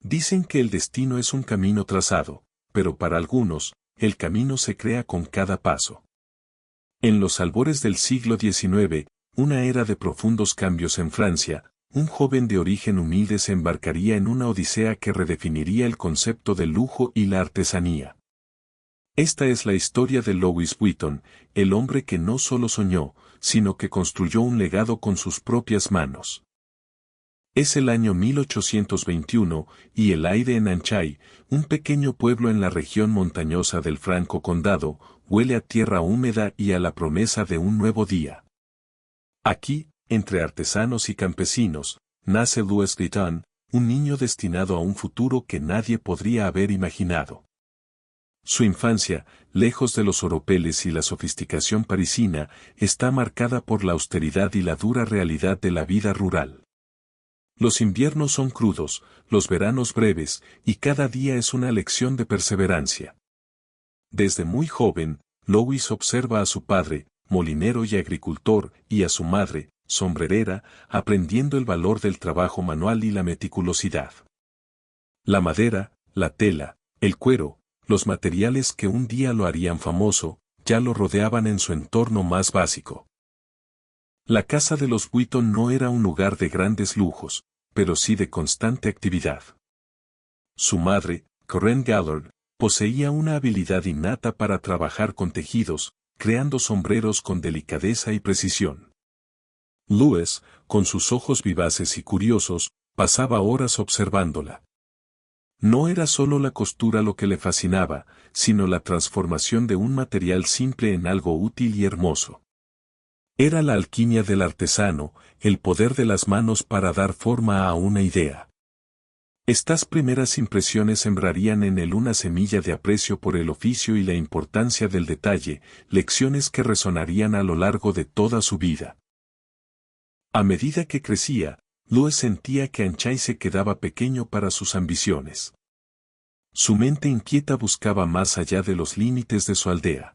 Dicen que el destino es un camino trazado, pero para algunos, el camino se crea con cada paso. En los albores del siglo XIX, una era de profundos cambios en Francia, un joven de origen humilde se embarcaría en una odisea que redefiniría el concepto del lujo y la artesanía. Esta es la historia de Louis Vuitton, el hombre que no solo soñó, sino que construyó un legado con sus propias manos. Es el año 1821, y el aire en Anchay, un pequeño pueblo en la región montañosa del Franco Condado, huele a tierra húmeda y a la promesa de un nuevo día. Aquí, entre artesanos y campesinos, nace Louis Vuitton, un niño destinado a un futuro que nadie podría haber imaginado. Su infancia, lejos de los oropeles y la sofisticación parisina, está marcada por la austeridad y la dura realidad de la vida rural. Los inviernos son crudos, los veranos breves, y cada día es una lección de perseverancia. Desde muy joven, Louis observa a su padre, molinero y agricultor, y a su madre, sombrerera, aprendiendo el valor del trabajo manual y la meticulosidad. La madera, la tela, el cuero, los materiales que un día lo harían famoso, ya lo rodeaban en su entorno más básico. La casa de los Vuitton no era un lugar de grandes lujos, pero sí de constante actividad. Su madre, Corinne Gallard, poseía una habilidad innata para trabajar con tejidos, creando sombreros con delicadeza y precisión. Louis, con sus ojos vivaces y curiosos, pasaba horas observándola. No era solo la costura lo que le fascinaba, sino la transformación de un material simple en algo útil y hermoso. Era la alquimia del artesano, el poder de las manos para dar forma a una idea. Estas primeras impresiones sembrarían en él una semilla de aprecio por el oficio y la importancia del detalle, lecciones que resonarían a lo largo de toda su vida. A medida que crecía, Louis sentía que Anchay se quedaba pequeño para sus ambiciones. Su mente inquieta buscaba más allá de los límites de su aldea.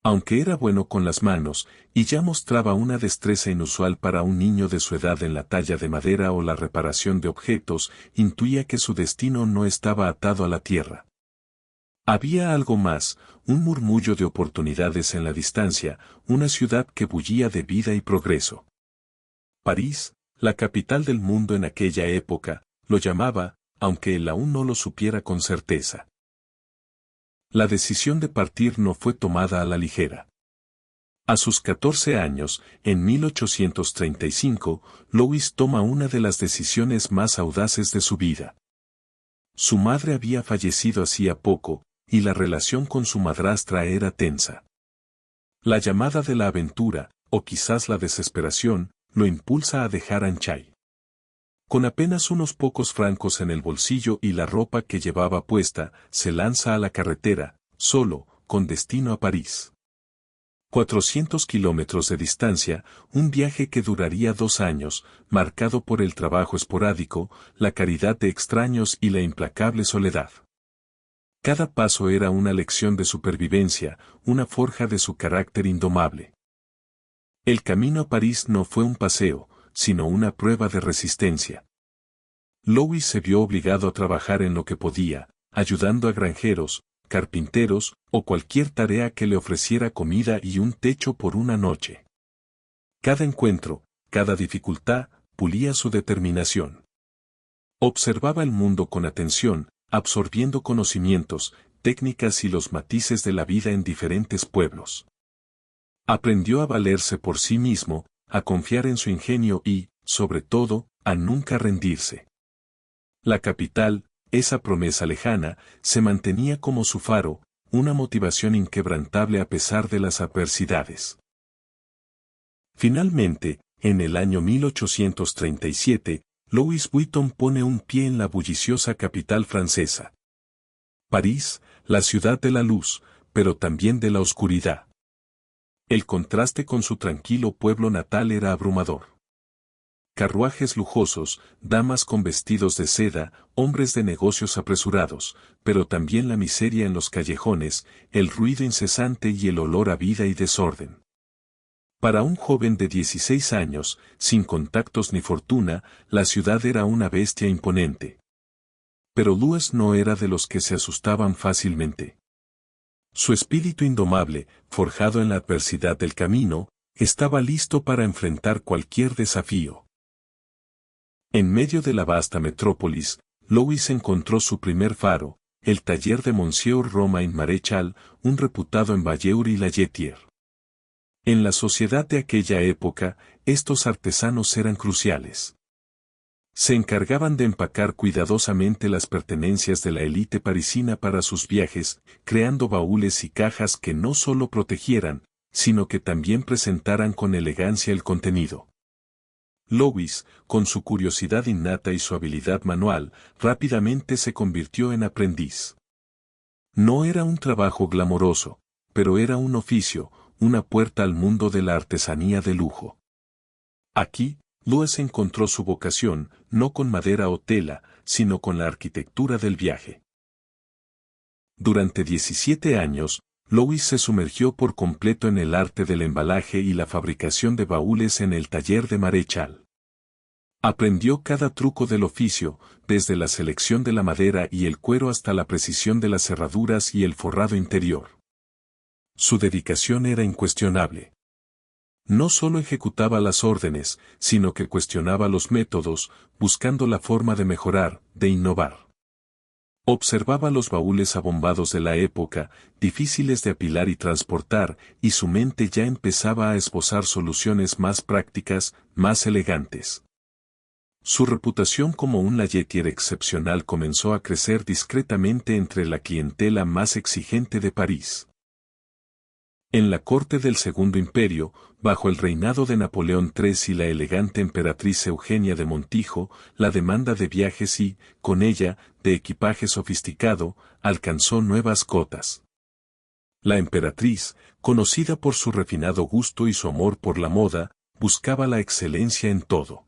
Aunque era bueno con las manos, y ya mostraba una destreza inusual para un niño de su edad en la talla de madera o la reparación de objetos, intuía que su destino no estaba atado a la tierra. Había algo más, un murmullo de oportunidades en la distancia, una ciudad que bullía de vida y progreso. París, la capital del mundo en aquella época, lo llamaba, aunque él aún no lo supiera con certeza. La decisión de partir no fue tomada a la ligera. A sus 14 años, en 1835, Louis toma una de las decisiones más audaces de su vida. Su madre había fallecido hacía poco, y la relación con su madrastra era tensa. La llamada de la aventura, o quizás la desesperación, lo impulsa a dejar Anchay. Con apenas unos pocos francos en el bolsillo y la ropa que llevaba puesta, se lanza a la carretera, solo, con destino a París. 400 kilómetros de distancia, un viaje que duraría 2 años, marcado por el trabajo esporádico, la caridad de extraños y la implacable soledad. Cada paso era una lección de supervivencia, una forja de su carácter indomable. El camino a París no fue un paseo, sino una prueba de resistencia. Louis se vio obligado a trabajar en lo que podía, ayudando a granjeros, carpinteros, o cualquier tarea que le ofreciera comida y un techo por una noche. Cada encuentro, cada dificultad, pulía su determinación. Observaba el mundo con atención, absorbiendo conocimientos, técnicas y los matices de la vida en diferentes pueblos. Aprendió a valerse por sí mismo, a confiar en su ingenio y, sobre todo, a nunca rendirse. La capital, esa promesa lejana, se mantenía como su faro, una motivación inquebrantable a pesar de las adversidades. Finalmente, en el año 1837, Louis Vuitton pone un pie en la bulliciosa capital francesa. París, la ciudad de la luz, pero también de la oscuridad. El contraste con su tranquilo pueblo natal era abrumador. Carruajes lujosos, damas con vestidos de seda, hombres de negocios apresurados, pero también la miseria en los callejones, el ruido incesante y el olor a vida y desorden. Para un joven de 16 años, sin contactos ni fortuna, la ciudad era una bestia imponente. Pero Louis no era de los que se asustaban fácilmente. Su espíritu indomable, forjado en la adversidad del camino, estaba listo para enfrentar cualquier desafío. En medio de la vasta metrópolis, Louis encontró su primer faro, el taller de Monsieur Romain Maréchal, un reputado emballeur y layetier. En la sociedad de aquella época, estos artesanos eran cruciales. Se encargaban de empacar cuidadosamente las pertenencias de la élite parisina para sus viajes, creando baúles y cajas que no solo protegieran, sino que también presentaran con elegancia el contenido. Louis, con su curiosidad innata y su habilidad manual, rápidamente se convirtió en aprendiz. No era un trabajo glamoroso, pero era un oficio, una puerta al mundo de la artesanía de lujo. Aquí, Louis encontró su vocación, no con madera o tela, sino con la arquitectura del viaje. Durante 17 años, Louis se sumergió por completo en el arte del embalaje y la fabricación de baúles en el taller de Maréchal. Aprendió cada truco del oficio, desde la selección de la madera y el cuero hasta la precisión de las cerraduras y el forrado interior. Su dedicación era incuestionable. No solo ejecutaba las órdenes, sino que cuestionaba los métodos, buscando la forma de mejorar, de innovar. Observaba los baúles abombados de la época, difíciles de apilar y transportar, y su mente ya empezaba a esbozar soluciones más prácticas, más elegantes. Su reputación como un layetier excepcional comenzó a crecer discretamente entre la clientela más exigente de París. En la corte del Segundo Imperio, bajo el reinado de Napoleón III y la elegante emperatriz Eugenia de Montijo, la demanda de viajes y, con ella, de equipaje sofisticado, alcanzó nuevas cotas. La emperatriz, conocida por su refinado gusto y su amor por la moda, buscaba la excelencia en todo.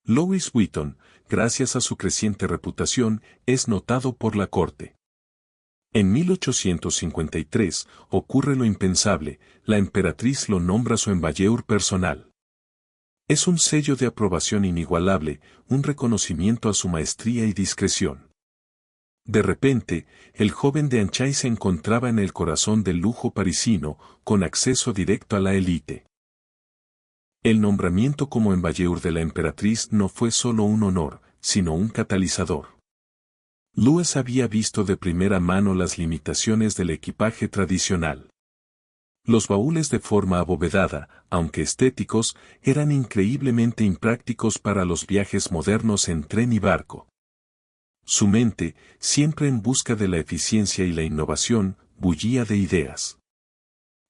Louis Vuitton, gracias a su creciente reputación, es notado por la corte. En 1853, ocurre lo impensable, la emperatriz lo nombra su emballeur personal. Es un sello de aprobación inigualable, un reconocimiento a su maestría y discreción. De repente, el joven de Anchay se encontraba en el corazón del lujo parisino, con acceso directo a la élite. El nombramiento como emballeur de la emperatriz no fue solo un honor, sino un catalizador. Louis había visto de primera mano las limitaciones del equipaje tradicional. Los baúles de forma abovedada, aunque estéticos, eran increíblemente imprácticos para los viajes modernos en tren y barco. Su mente, siempre en busca de la eficiencia y la innovación, bullía de ideas.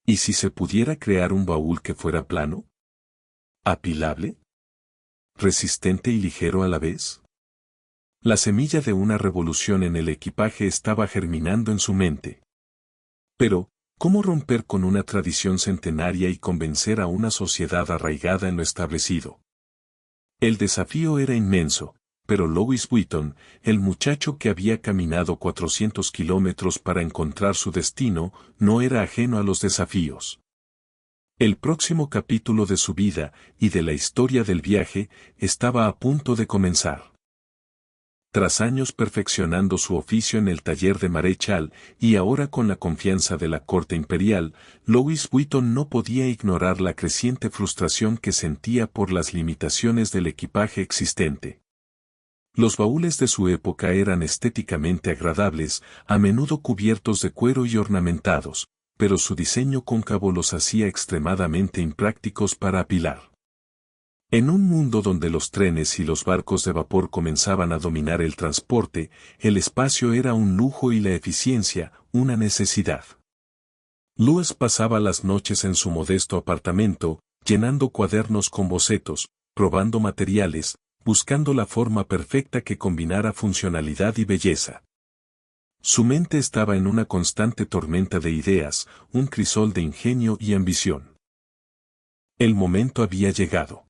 ¿Y si se pudiera crear un baúl que fuera plano? ¿Apilable? ¿Resistente y ligero a la vez? La semilla de una revolución en el equipaje estaba germinando en su mente. Pero, ¿cómo romper con una tradición centenaria y convencer a una sociedad arraigada en lo establecido? El desafío era inmenso, pero Louis Vuitton, el muchacho que había caminado 400 kilómetros para encontrar su destino, no era ajeno a los desafíos. El próximo capítulo de su vida y de la historia del viaje estaba a punto de comenzar. Tras años perfeccionando su oficio en el taller de Maréchal y ahora con la confianza de la corte imperial, Louis Vuitton no podía ignorar la creciente frustración que sentía por las limitaciones del equipaje existente. Los baúles de su época eran estéticamente agradables, a menudo cubiertos de cuero y ornamentados, pero su diseño cóncavo los hacía extremadamente imprácticos para apilar. En un mundo donde los trenes y los barcos de vapor comenzaban a dominar el transporte, el espacio era un lujo y la eficiencia, una necesidad. Louis pasaba las noches en su modesto apartamento, llenando cuadernos con bocetos, probando materiales, buscando la forma perfecta que combinara funcionalidad y belleza. Su mente estaba en una constante tormenta de ideas, un crisol de ingenio y ambición. El momento había llegado.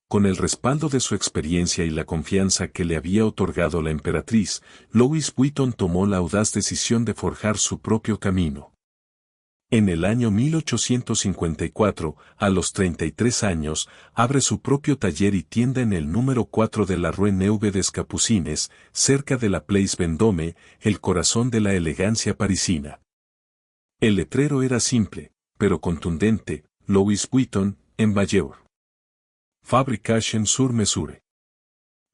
Con el respaldo de su experiencia y la confianza que le había otorgado la emperatriz, Louis Vuitton tomó la audaz decisión de forjar su propio camino. En el año 1854, a los 33 años, abre su propio taller y tienda en el número 4 de la Rue Neuve des Capucines, cerca de la Place Vendôme, el corazón de la elegancia parisina. El letrero era simple, pero contundente: Louis Vuitton, en Bayeux. Fabrication sur mesure.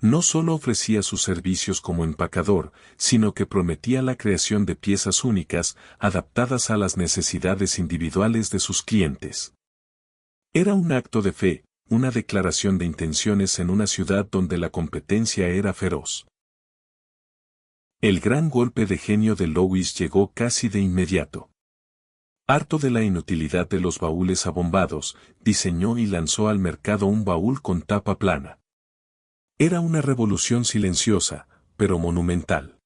No solo ofrecía sus servicios como empacador, sino que prometía la creación de piezas únicas, adaptadas a las necesidades individuales de sus clientes. Era un acto de fe, una declaración de intenciones en una ciudad donde la competencia era feroz. El gran golpe de genio de Louis llegó casi de inmediato. Harto de la inutilidad de los baúles abombados, diseñó y lanzó al mercado un baúl con tapa plana. Era una revolución silenciosa, pero monumental.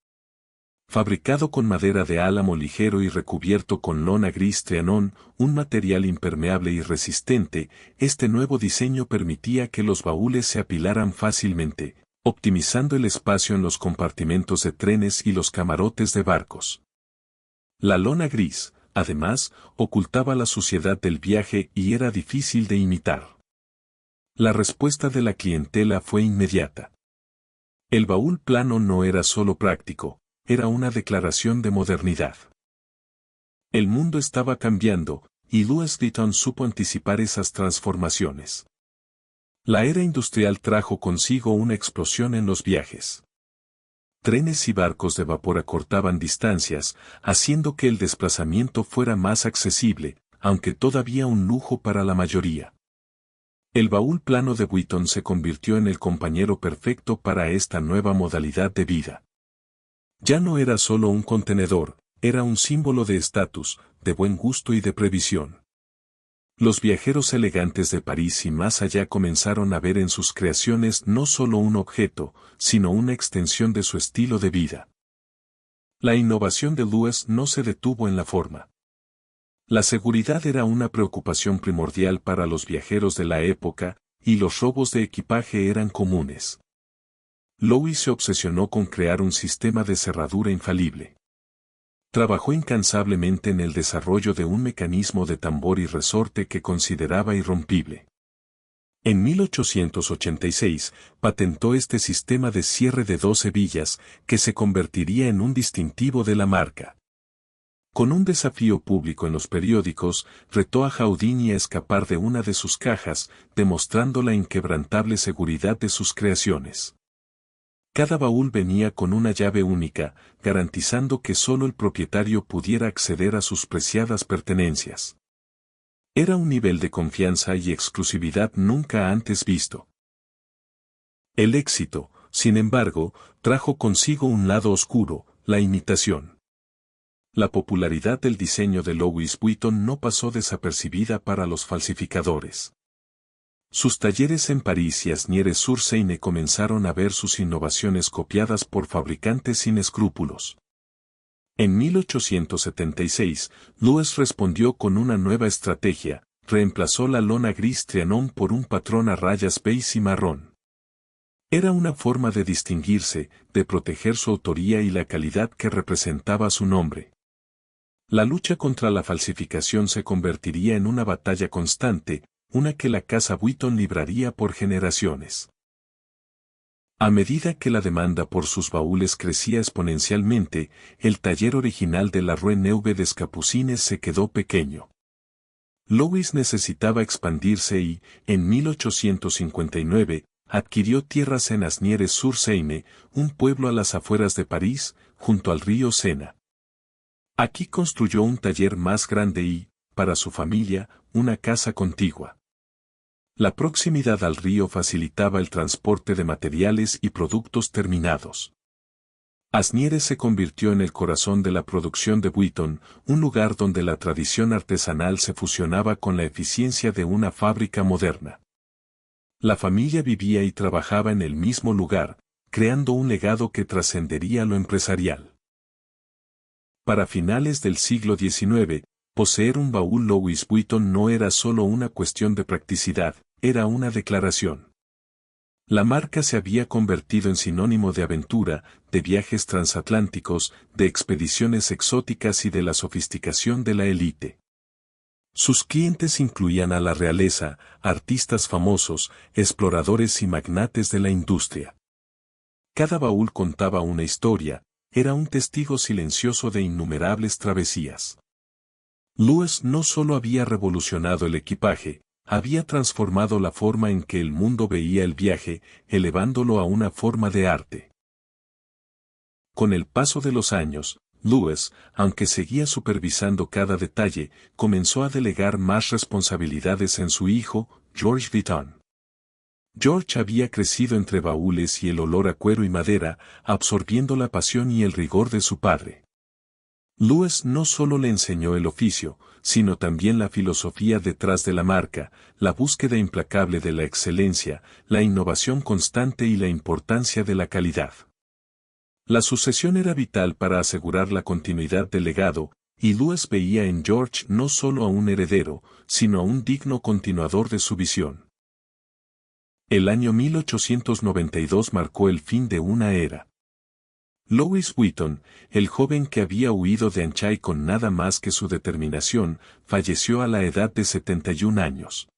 Fabricado con madera de álamo ligero y recubierto con lona gris Trianon, un material impermeable y resistente, este nuevo diseño permitía que los baúles se apilaran fácilmente, optimizando el espacio en los compartimentos de trenes y los camarotes de barcos. La lona gris, además, ocultaba la suciedad del viaje y era difícil de imitar. La respuesta de la clientela fue inmediata. El baúl plano no era solo práctico, era una declaración de modernidad. El mundo estaba cambiando, y Louis Vuitton supo anticipar esas transformaciones. La era industrial trajo consigo una explosión en los viajes. Trenes y barcos de vapor acortaban distancias, haciendo que el desplazamiento fuera más accesible, aunque todavía un lujo para la mayoría. El baúl plano de Vuitton se convirtió en el compañero perfecto para esta nueva modalidad de vida. Ya no era solo un contenedor, era un símbolo de estatus, de buen gusto y de previsión. Los viajeros elegantes de París y más allá comenzaron a ver en sus creaciones no solo un objeto, sino una extensión de su estilo de vida. La innovación de Louis no se detuvo en la forma. La seguridad era una preocupación primordial para los viajeros de la época, y los robos de equipaje eran comunes. Louis se obsesionó con crear un sistema de cerradura infalible. Trabajó incansablemente en el desarrollo de un mecanismo de tambor y resorte que consideraba irrompible. En 1886, patentó este sistema de cierre de 12 villas, que se convertiría en un distintivo de la marca. Con un desafío público en los periódicos, retó a Houdini a escapar de una de sus cajas, demostrando la inquebrantable seguridad de sus creaciones. Cada baúl venía con una llave única, garantizando que solo el propietario pudiera acceder a sus preciadas pertenencias. Era un nivel de confianza y exclusividad nunca antes visto. El éxito, sin embargo, trajo consigo un lado oscuro, la imitación. La popularidad del diseño de Louis Vuitton no pasó desapercibida para los falsificadores. Sus talleres en París y Asnières-sur-Seine comenzaron a ver sus innovaciones copiadas por fabricantes sin escrúpulos. En 1876, Louis respondió con una nueva estrategia, reemplazó la lona gris Trianon por un patrón a rayas beige y marrón. Era una forma de distinguirse, de proteger su autoría y la calidad que representaba su nombre. La lucha contra la falsificación se convertiría en una batalla constante, una que la casa Vuitton libraría por generaciones. A medida que la demanda por sus baúles crecía exponencialmente, el taller original de la Rue Neuve des Capucines se quedó pequeño. Louis necesitaba expandirse y, en 1859, adquirió tierras en Asnières-sur-Seine, un pueblo a las afueras de París, junto al río Sena. Aquí construyó un taller más grande y, para su familia, una casa contigua. La proximidad al río facilitaba el transporte de materiales y productos terminados. Asnières se convirtió en el corazón de la producción de Vuitton, un lugar donde la tradición artesanal se fusionaba con la eficiencia de una fábrica moderna. La familia vivía y trabajaba en el mismo lugar, creando un legado que trascendería lo empresarial. Para finales del siglo XIX, poseer un baúl Louis Vuitton no era solo una cuestión de practicidad, era una declaración. La marca se había convertido en sinónimo de aventura, de viajes transatlánticos, de expediciones exóticas y de la sofisticación de la élite. Sus clientes incluían a la realeza, artistas famosos, exploradores y magnates de la industria. Cada baúl contaba una historia, era un testigo silencioso de innumerables travesías. Louis no solo había revolucionado el equipaje, había transformado la forma en que el mundo veía el viaje, elevándolo a una forma de arte. Con el paso de los años, Louis, aunque seguía supervisando cada detalle, comenzó a delegar más responsabilidades en su hijo, George Vuitton. George había crecido entre baúles y el olor a cuero y madera, absorbiendo la pasión y el rigor de su padre. Louis no solo le enseñó el oficio, sino también la filosofía detrás de la marca, la búsqueda implacable de la excelencia, la innovación constante y la importancia de la calidad. La sucesión era vital para asegurar la continuidad del legado, y Louis veía en George no solo a un heredero, sino a un digno continuador de su visión. El año 1892 marcó el fin de una era. Louis Vuitton, el joven que había huido de Anchai con nada más que su determinación, falleció a la edad de 71 años.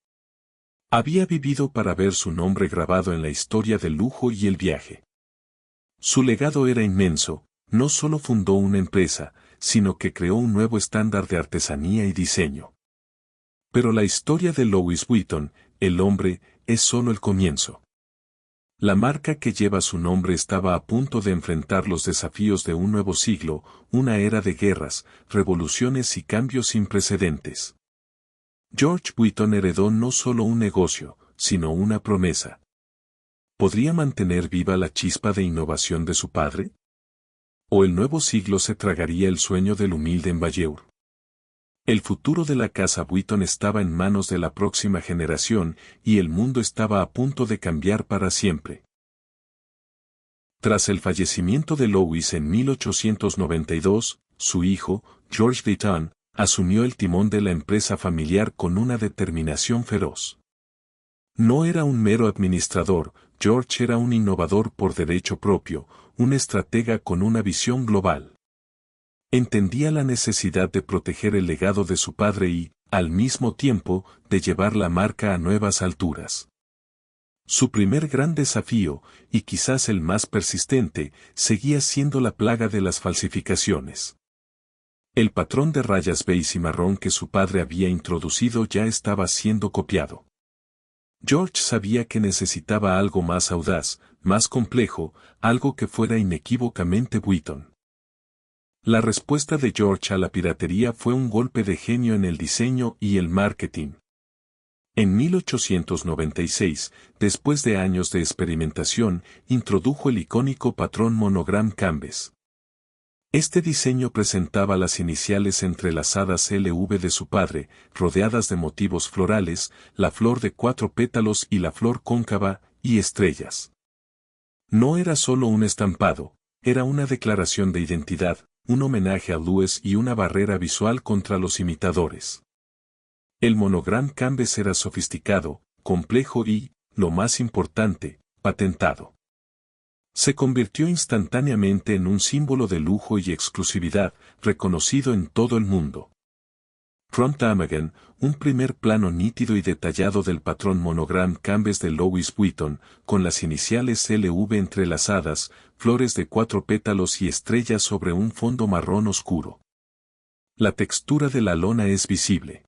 Había vivido para ver su nombre grabado en la historia del lujo y el viaje. Su legado era inmenso, no solo fundó una empresa, sino que creó un nuevo estándar de artesanía y diseño. Pero la historia de Louis Vuitton, el hombre, es solo el comienzo. La marca que lleva su nombre estaba a punto de enfrentar los desafíos de un nuevo siglo, una era de guerras, revoluciones y cambios sin precedentes. George Vuitton heredó no solo un negocio, sino una promesa. ¿Podría mantener viva la chispa de innovación de su padre? ¿O el nuevo siglo se tragaría el sueño del humilde Envalleur? El futuro de la casa Vuitton estaba en manos de la próxima generación y el mundo estaba a punto de cambiar para siempre. Tras el fallecimiento de Louis en 1892, su hijo, George Vuitton, asumió el timón de la empresa familiar con una determinación feroz. No era un mero administrador, George era un innovador por derecho propio, un estratega con una visión global. Entendía la necesidad de proteger el legado de su padre y, al mismo tiempo, de llevar la marca a nuevas alturas. Su primer gran desafío, y quizás el más persistente, seguía siendo la plaga de las falsificaciones. El patrón de rayas beige y marrón que su padre había introducido ya estaba siendo copiado. George sabía que necesitaba algo más audaz, más complejo, algo que fuera inequívocamente Vuitton. La respuesta de George a la piratería fue un golpe de genio en el diseño y el marketing. En 1896, después de años de experimentación, introdujo el icónico patrón Monogram Canvas. Este diseño presentaba las iniciales entrelazadas LV de su padre, rodeadas de motivos florales, la flor de 4 pétalos y la flor cóncava, y estrellas. No era solo un estampado, era una declaración de identidad, un homenaje a Louis y una barrera visual contra los imitadores. El Monogram Canvas era sofisticado, complejo y, lo más importante, patentado. Se convirtió instantáneamente en un símbolo de lujo y exclusividad, reconocido en todo el mundo. Front Ptamergane, un primer plano nítido y detallado del patrón Monogram Canvas de Louis Vuitton, con las iniciales LV entrelazadas, flores de 4 pétalos y estrellas sobre un fondo marrón oscuro. La textura de la lona es visible.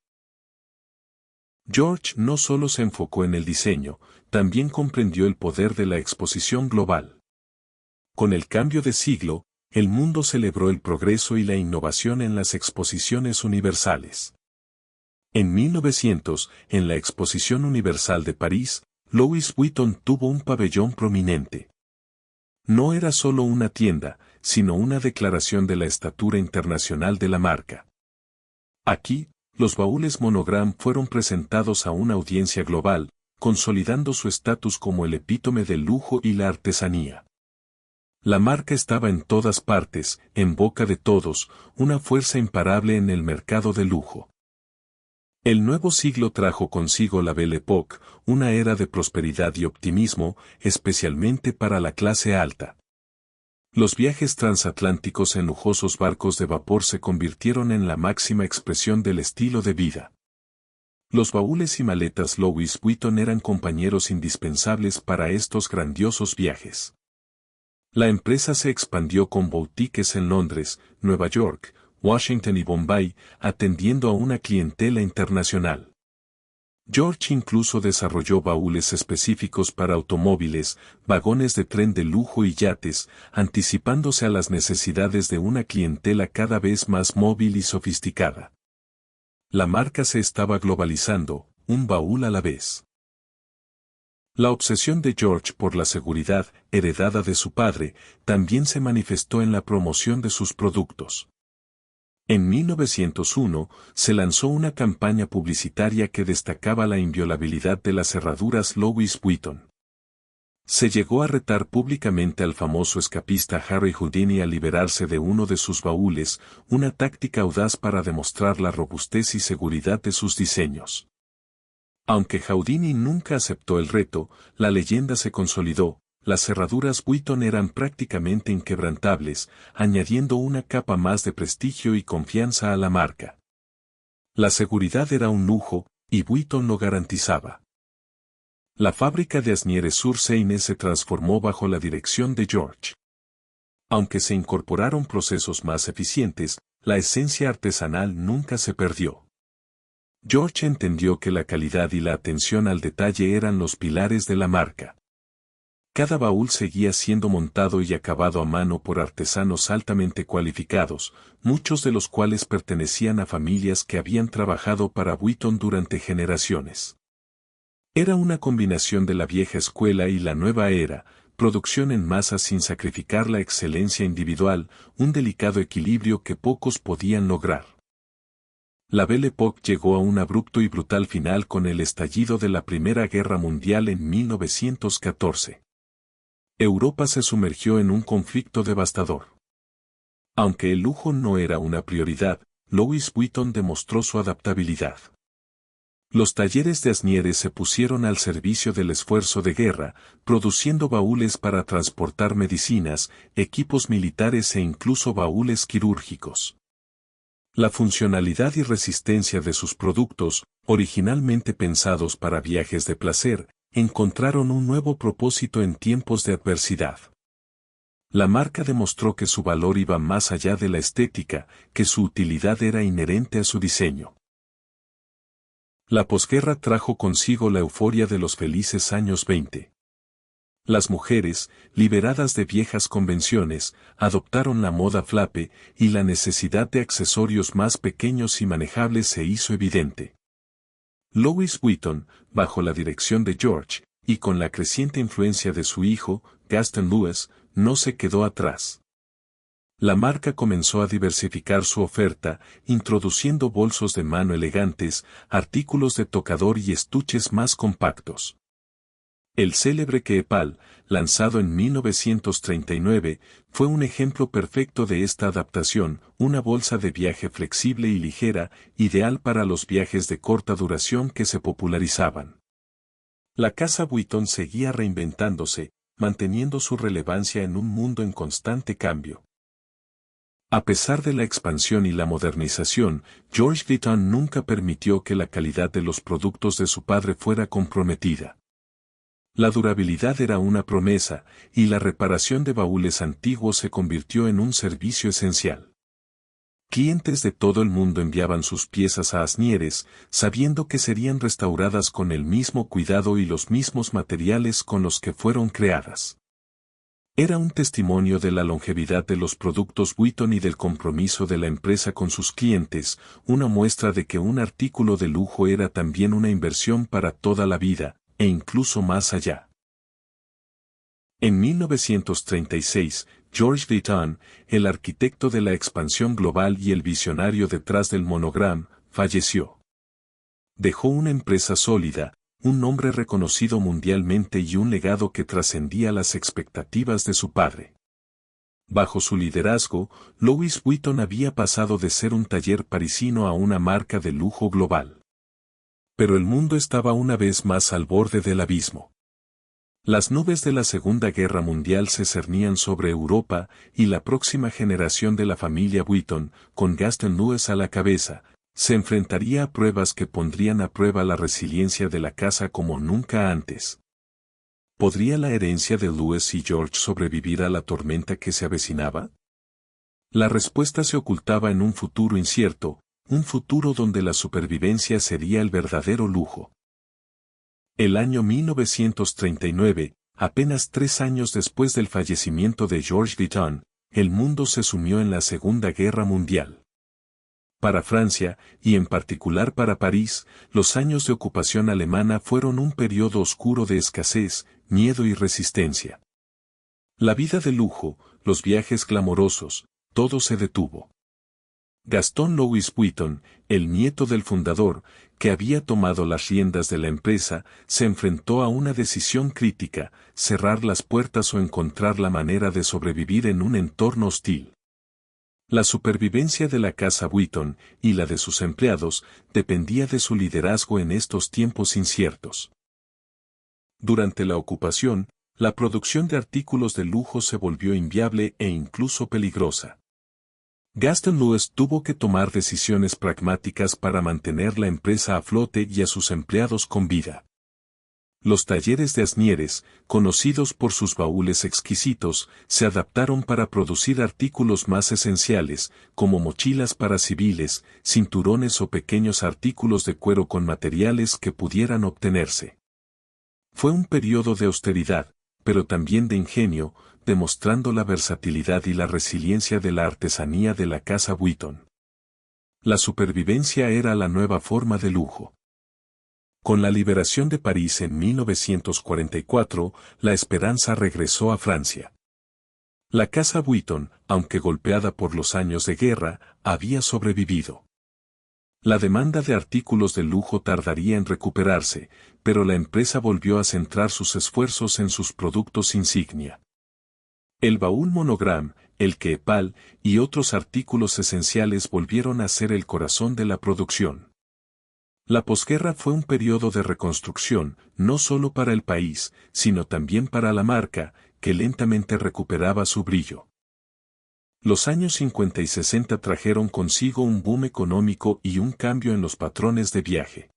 George no solo se enfocó en el diseño, también comprendió el poder de la exposición global. Con el cambio de siglo, el mundo celebró el progreso y la innovación en las exposiciones universales. En 1900, en la Exposición Universal de París, Louis Vuitton tuvo un pabellón prominente. No era solo una tienda, sino una declaración de la estatura internacional de la marca. Aquí, los baúles Monogram fueron presentados a una audiencia global, consolidando su estatus como el epítome del lujo y la artesanía. La marca estaba en todas partes, en boca de todos, una fuerza imparable en el mercado de lujo. El nuevo siglo trajo consigo la Belle Époque, una era de prosperidad y optimismo, especialmente para la clase alta. Los viajes transatlánticos en lujosos barcos de vapor se convirtieron en la máxima expresión del estilo de vida. Los baúles y maletas Louis Vuitton eran compañeros indispensables para estos grandiosos viajes. La empresa se expandió con boutiques en Londres, Nueva York, Washington y Bombay, atendiendo a una clientela internacional. George incluso desarrolló baúles específicos para automóviles, vagones de tren de lujo y yates, anticipándose a las necesidades de una clientela cada vez más móvil y sofisticada. La marca se estaba globalizando, un baúl a la vez. La obsesión de George por la seguridad, heredada de su padre, también se manifestó en la promoción de sus productos. En 1901, se lanzó una campaña publicitaria que destacaba la inviolabilidad de las cerraduras Louis Vuitton. Se llegó a retar públicamente al famoso escapista Harry Houdini a liberarse de uno de sus baúles, una táctica audaz para demostrar la robustez y seguridad de sus diseños. Aunque Houdini nunca aceptó el reto, la leyenda se consolidó. Las cerraduras Vuitton eran prácticamente inquebrantables, añadiendo una capa más de prestigio y confianza a la marca. La seguridad era un lujo, y Vuitton lo garantizaba. La fábrica de Asnieres-sur-Seine se transformó bajo la dirección de George. Aunque se incorporaron procesos más eficientes, la esencia artesanal nunca se perdió. George entendió que la calidad y la atención al detalle eran los pilares de la marca. Cada baúl seguía siendo montado y acabado a mano por artesanos altamente cualificados, muchos de los cuales pertenecían a familias que habían trabajado para Vuitton durante generaciones. Era una combinación de la vieja escuela y la nueva era, producción en masa sin sacrificar la excelencia individual, un delicado equilibrio que pocos podían lograr. La Belle Époque llegó a un abrupto y brutal final con el estallido de la Primera Guerra Mundial en 1914. Europa se sumergió en un conflicto devastador. Aunque el lujo no era una prioridad, Louis Vuitton demostró su adaptabilidad. Los talleres de Asnieres se pusieron al servicio del esfuerzo de guerra, produciendo baúles para transportar medicinas, equipos militares e incluso baúles quirúrgicos. La funcionalidad y resistencia de sus productos, originalmente pensados para viajes de placer, encontraron un nuevo propósito en tiempos de adversidad. La marca demostró que su valor iba más allá de la estética, que su utilidad era inherente a su diseño. La posguerra trajo consigo la euforia de los felices años 20. Las mujeres, liberadas de viejas convenciones, adoptaron la moda flape, y la necesidad de accesorios más pequeños y manejables se hizo evidente. Louis Vuitton, bajo la dirección de George, y con la creciente influencia de su hijo, Gaston Louis, no se quedó atrás. La marca comenzó a diversificar su oferta, introduciendo bolsos de mano elegantes, artículos de tocador y estuches más compactos. El célebre Keepal, lanzado en 1939, fue un ejemplo perfecto de esta adaptación, una bolsa de viaje flexible y ligera, ideal para los viajes de corta duración que se popularizaban. La casa Vuitton seguía reinventándose, manteniendo su relevancia en un mundo en constante cambio. A pesar de la expansión y la modernización, George Vuitton nunca permitió que la calidad de los productos de su padre fuera comprometida. La durabilidad era una promesa, y la reparación de baúles antiguos se convirtió en un servicio esencial. Clientes de todo el mundo enviaban sus piezas a Asnieres, sabiendo que serían restauradas con el mismo cuidado y los mismos materiales con los que fueron creadas. Era un testimonio de la longevidad de los productos Vuitton y del compromiso de la empresa con sus clientes, una muestra de que un artículo de lujo era también una inversión para toda la vida, e incluso más allá. En 1936, George Vuitton, el arquitecto de la expansión global y el visionario detrás del Monogram, falleció. Dejó una empresa sólida, un nombre reconocido mundialmente y un legado que trascendía las expectativas de su padre. Bajo su liderazgo, Louis Vuitton había pasado de ser un taller parisino a una marca de lujo global. Pero el mundo estaba una vez más al borde del abismo. Las nubes de la Segunda Guerra Mundial se cernían sobre Europa, y la próxima generación de la familia Vuitton, con Gaston Louis a la cabeza, Se enfrentaría a pruebas que pondrían a prueba la resiliencia de la casa como nunca antes. ¿Podría la herencia de Louis y George sobrevivir a la tormenta que se avecinaba? La respuesta se ocultaba en un futuro incierto, un futuro donde la supervivencia sería el verdadero lujo. El año 1939, apenas 3 años después del fallecimiento de George Guiton, el mundo se sumió en la Segunda Guerra Mundial. Para Francia, y en particular para París, los años de ocupación alemana fueron un periodo oscuro de escasez, miedo y resistencia. La vida de lujo, los viajes clamorosos, todo se detuvo. Gaston Louis Vuitton, el nieto del fundador, que había tomado las riendas de la empresa, se enfrentó a una decisión crítica: cerrar las puertas o encontrar la manera de sobrevivir en un entorno hostil. La supervivencia de la casa Vuitton, y la de sus empleados, dependía de su liderazgo en estos tiempos inciertos. Durante la ocupación, la producción de artículos de lujo se volvió inviable e incluso peligrosa. Gaston Louis tuvo que tomar decisiones pragmáticas para mantener la empresa a flote y a sus empleados con vida. Los talleres de Asnieres, conocidos por sus baúles exquisitos, se adaptaron para producir artículos más esenciales, como mochilas para civiles, cinturones o pequeños artículos de cuero con materiales que pudieran obtenerse. Fue un periodo de austeridad, pero también de ingenio, demostrando la versatilidad y la resiliencia de la artesanía de la casa Vuitton. La supervivencia era la nueva forma de lujo. Con la liberación de París en 1944, la esperanza regresó a Francia. La casa Vuitton, aunque golpeada por los años de guerra, había sobrevivido. La demanda de artículos de lujo tardaría en recuperarse, pero la empresa volvió a centrar sus esfuerzos en sus productos insignia. El baúl Monogram, el Keepal y otros artículos esenciales volvieron a ser el corazón de la producción. La posguerra fue un periodo de reconstrucción, no solo para el país, sino también para la marca, que lentamente recuperaba su brillo. Los años 50 y 60 trajeron consigo un boom económico y un cambio en los patrones de viaje.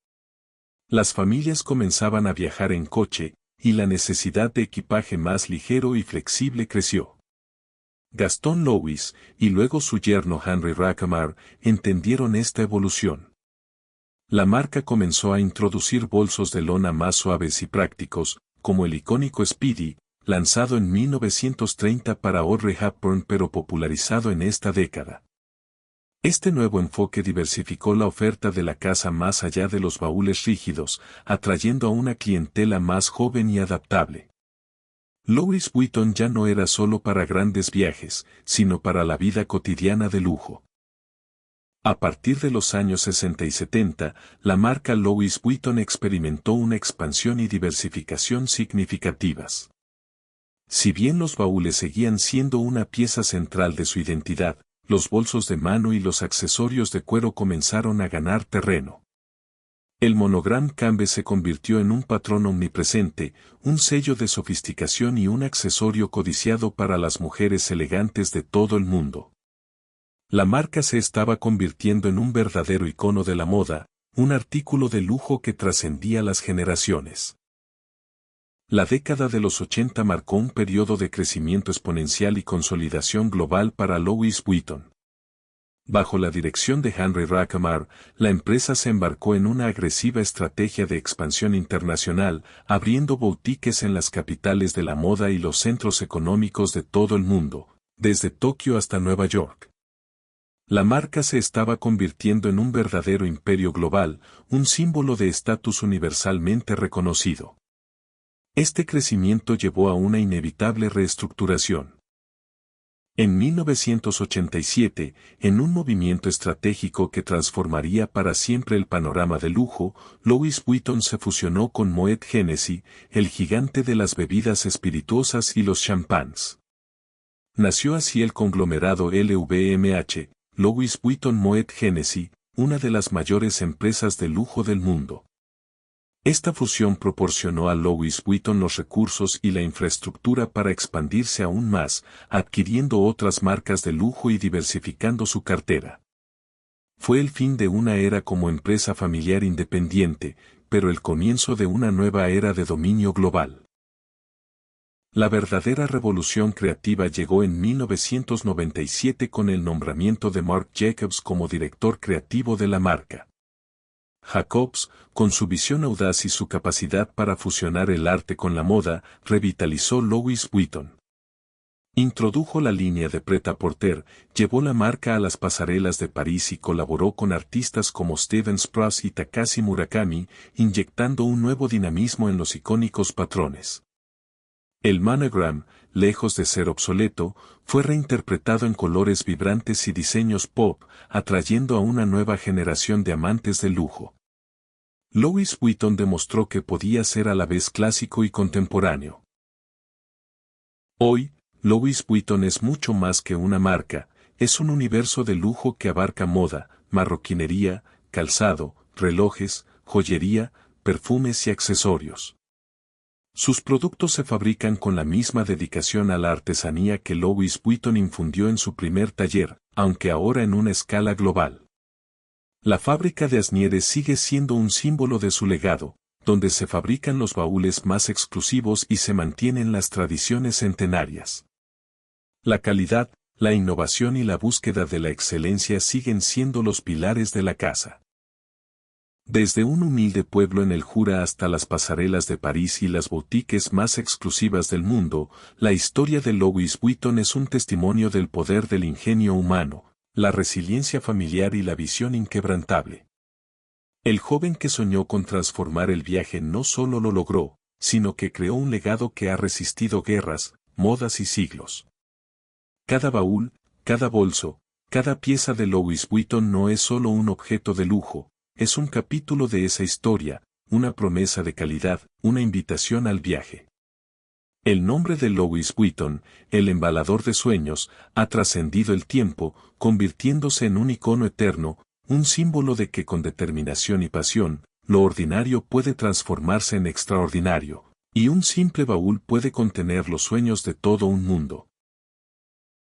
Las familias comenzaban a viajar en coche, y la necesidad de equipaje más ligero y flexible creció. Gaston Louis, y luego su yerno Henry Racamar, entendieron esta evolución. La marca comenzó a introducir bolsos de lona más suaves y prácticos, como el icónico Speedy, lanzado en 1930 para Audrey Hepburn pero popularizado en esta década. Este nuevo enfoque diversificó la oferta de la casa más allá de los baúles rígidos, atrayendo a una clientela más joven y adaptable. Louis Vuitton ya no era solo para grandes viajes, sino para la vida cotidiana de lujo. A partir de los años 60 y 70, la marca Louis Vuitton experimentó una expansión y diversificación significativas. Si bien los baúles seguían siendo una pieza central de su identidad, los bolsos de mano y los accesorios de cuero comenzaron a ganar terreno. El Monogram Cambe se convirtió en un patrón omnipresente, un sello de sofisticación y un accesorio codiciado para las mujeres elegantes de todo el mundo. La marca se estaba convirtiendo en un verdadero icono de la moda, un artículo de lujo que trascendía las generaciones. La década de los 80 marcó un periodo de crecimiento exponencial y consolidación global para Louis Vuitton. Bajo la dirección de Henry Racamar, la empresa se embarcó en una agresiva estrategia de expansión internacional, abriendo boutiques en las capitales de la moda y los centros económicos de todo el mundo, desde Tokio hasta Nueva York. La marca se estaba convirtiendo en un verdadero imperio global, un símbolo de estatus universalmente reconocido. Este crecimiento llevó a una inevitable reestructuración. En 1987, en un movimiento estratégico que transformaría para siempre el panorama de lujo, Louis Vuitton se fusionó con Moet Hennessy, el gigante de las bebidas espirituosas y los champans. Nació así el conglomerado LVMH, Louis Vuitton Moet Hennessy, una de las mayores empresas de lujo del mundo. Esta fusión proporcionó a Louis Vuitton los recursos y la infraestructura para expandirse aún más, adquiriendo otras marcas de lujo y diversificando su cartera. Fue el fin de una era como empresa familiar independiente, pero el comienzo de una nueva era de dominio global. La verdadera revolución creativa llegó en 1997 con el nombramiento de Marc Jacobs como director creativo de la marca. Jacobs, con su visión audaz y su capacidad para fusionar el arte con la moda, revitalizó Louis Vuitton. Introdujo la línea de Pret-a-Porter, llevó la marca a las pasarelas de París y colaboró con artistas como Steven Sprouse y Takashi Murakami, inyectando un nuevo dinamismo en los icónicos patrones. El monogram, lejos de ser obsoleto, fue reinterpretado en colores vibrantes y diseños pop, atrayendo a una nueva generación de amantes del lujo. Louis Vuitton demostró que podía ser a la vez clásico y contemporáneo. Hoy, Louis Vuitton es mucho más que una marca, es un universo de lujo que abarca moda, marroquinería, calzado, relojes, joyería, perfumes y accesorios. Sus productos se fabrican con la misma dedicación a la artesanía que Louis Vuitton infundió en su primer taller, aunque ahora en una escala global. La fábrica de Asnières sigue siendo un símbolo de su legado, donde se fabrican los baúles más exclusivos y se mantienen las tradiciones centenarias. La calidad, la innovación y la búsqueda de la excelencia siguen siendo los pilares de la casa. Desde un humilde pueblo en el Jura hasta las pasarelas de París y las boutiques más exclusivas del mundo, la historia de Louis Vuitton es un testimonio del poder del ingenio humano, la resiliencia familiar y la visión inquebrantable. El joven que soñó con transformar el viaje no solo lo logró, sino que creó un legado que ha resistido guerras, modas y siglos. Cada baúl, cada bolso, cada pieza de Louis Vuitton no es solo un objeto de lujo, es un capítulo de esa historia, una promesa de calidad, una invitación al viaje. El nombre de Louis Vuitton, el embalador de sueños, ha trascendido el tiempo, convirtiéndose en un icono eterno, un símbolo de que con determinación y pasión, lo ordinario puede transformarse en extraordinario, y un simple baúl puede contener los sueños de todo un mundo.